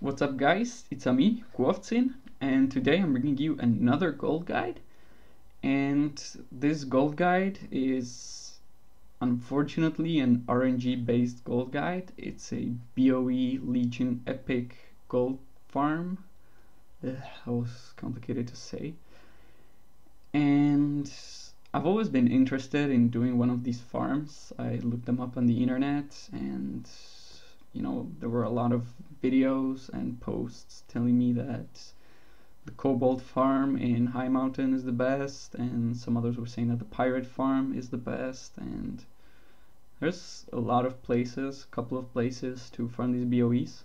What's up guys, it's me, Quovtsin, and today I'm bringing you another gold guide. And this gold guide is unfortunately an RNG based gold guide. It's a BoE Legion Epic gold farm. That was complicated to say. And I've always been interested in doing one of these farms. I looked them up on the internet and there were a lot of videos and posts telling me that the Cobalt farm in High Mountain is the best, and some others were saying that the Pirate farm is the best, and there's a lot of places, a couple of places to farm these BOEs.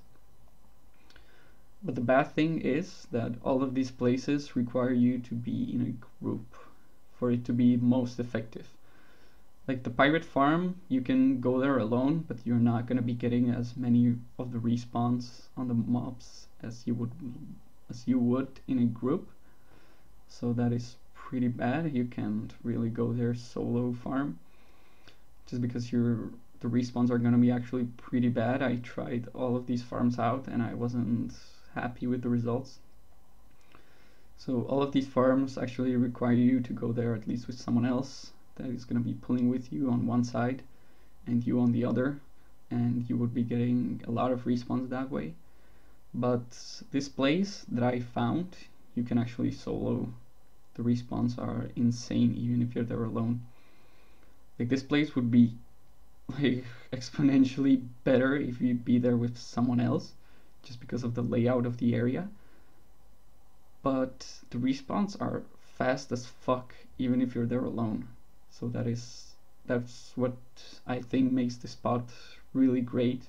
But the bad thing is that all of these places require you to be in a group for it to be most effective. Like the Pirate farm, you can go there alone, but you're not going to be getting as many of the respawns on the mobs as you would in a group. So that is pretty bad. You can't really go there solo farm just because the respawns are going to be actually pretty bad. I tried all of these farms out and I wasn't happy with the results. So all of these farms actually require you to go there at least with someone else that is going to be pulling with you on one side and you on the other, and you would be getting a lot of respawns that way. But this place that I found, you can actually solo. The respawns are insane even if you're there alone. Like this place would be like exponentially better if you'd be there with someone else, just because of the layout of the area. But the respawns are fast as fuck even if you're there alone. So that's what I think makes the spot really great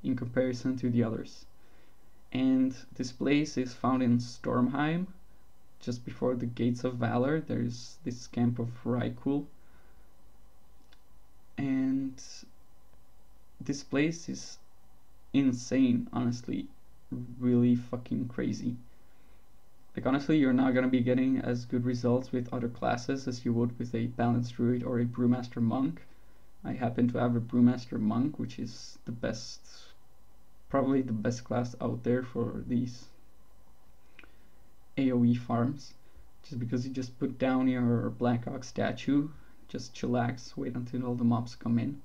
in comparison to the others. And this place is found in Stormheim, just before the Gates of Valor. There's this camp of Rykul, and this place is insane, honestly, really fucking crazy. Like honestly, you're not gonna be getting as good results with other classes as you would with a Balanced Druid or a Brewmaster Monk. I happen to have a Brewmaster Monk, which is the best, probably the best class out there for these AoE farms, just because you just put down your Black Ox statue, just chillax, wait until all the mobs come in,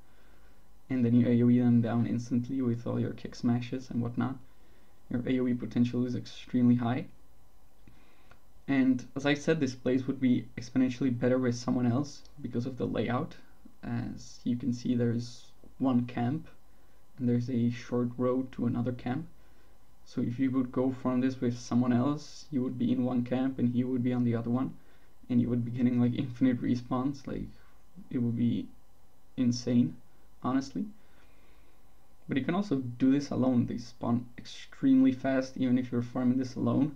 and then you AoE them down instantly with all your kick smashes and whatnot. Your AoE potential is extremely high. And as I said, this place would be exponentially better with someone else because of the layout. As you can see, there's one camp and there's a short road to another camp. So if you would go from this with someone else, you would be in one camp and he would be on the other one, and you would be getting like infinite respawns. Like it would be insane, honestly. But you can also do this alone. They spawn extremely fast even if you're farming this alone.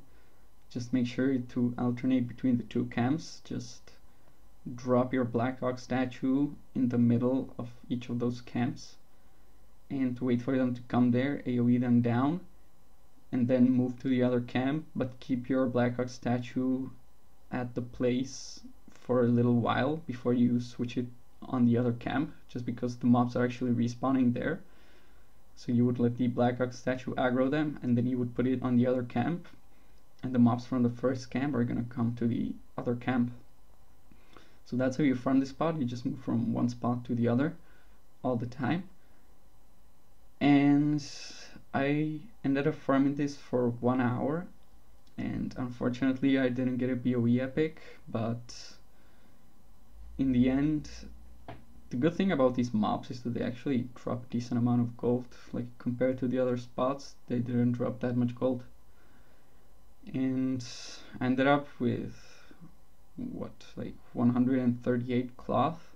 Just make sure to alternate between the two camps. Just drop your Black Ox statue in the middle of each of those camps and wait for them to come there, AoE them down, and then move to the other camp, but keep your Black Ox statue at the place for a little while before you switch it on the other camp, just because the mobs are actually respawning there. So you would let the Black Ox statue aggro them, and then you would put it on the other camp, and the mobs from the first camp are gonna come to the other camp. So that's how you farm this spot. You just move from one spot to the other all the time. And I ended up farming this for 1 hour, and unfortunately I didn't get a BoE epic, but in the end, the good thing about these mobs is that they actually drop a decent amount of gold. Like compared to the other spots, they didn't drop that much gold. And I ended up with what, like 138 cloth,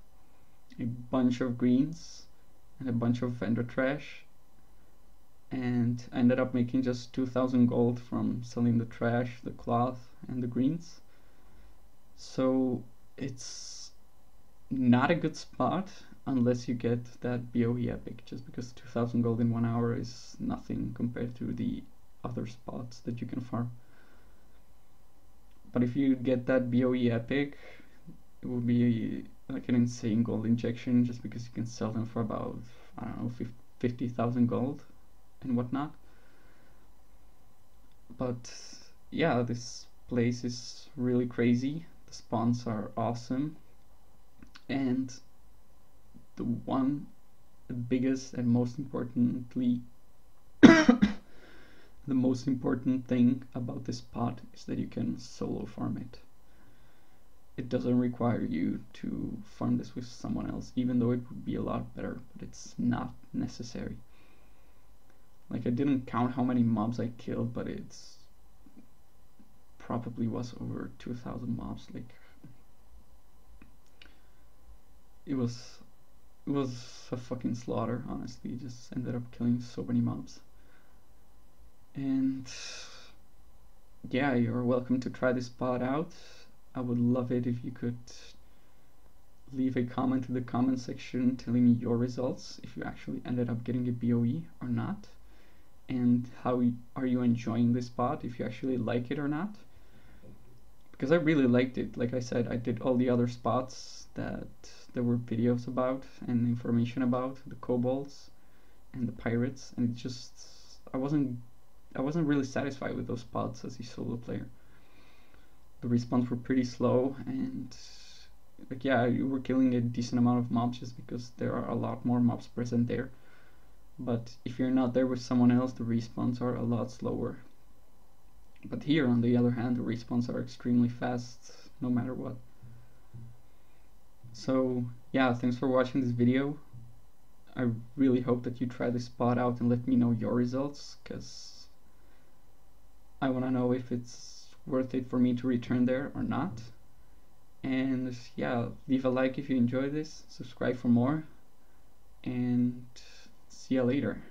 a bunch of greens, and a bunch of vendor trash, and I ended up making just 2,000 gold from selling the trash, the cloth, and the greens. So it's not a good spot unless you get that BoE epic, just because 2,000 gold in 1 hour is nothing compared to the other spots that you can farm. But if you get that BoE epic, it would be like an insane gold injection, just because you can sell them for about, I don't know, 50,000 gold and whatnot. But yeah, this place is really crazy. The spawns are awesome, and the biggest and most importantly, the most important thing about this spot is that you can solo farm it. It doesn't require you to farm this with someone else, even though it would be a lot better, but it's not necessary. Like, I didn't count how many mobs I killed, but it's probably was over 2,000 mobs. Like, it was a fucking slaughter, honestly. Just ended up killing so many mobs. And yeah, you're welcome to try this spot out. I would love it if you could leave a comment in the comment section telling me your results, if you actually ended up getting a BoE or not, and how are you enjoying this spot, if you actually like it or not. Because I really liked it. Like I said, I did all the other spots that there were videos about and information about, the kobolds and the pirates, and it just, I wasn't really satisfied with those spots as a solo player. The respawns were pretty slow, and like, yeah, you were killing a decent amount of mobs just because there are a lot more mobs present there. But if you're not there with someone else, the respawns are a lot slower. But here, on the other hand, the respawns are extremely fast, no matter what. So yeah, thanks for watching this video. I really hope that you try this spot out and let me know your results, because I want to know if it's worth it for me to return there or not. And yeah, leave a like if you enjoy this, subscribe for more, and see ya later.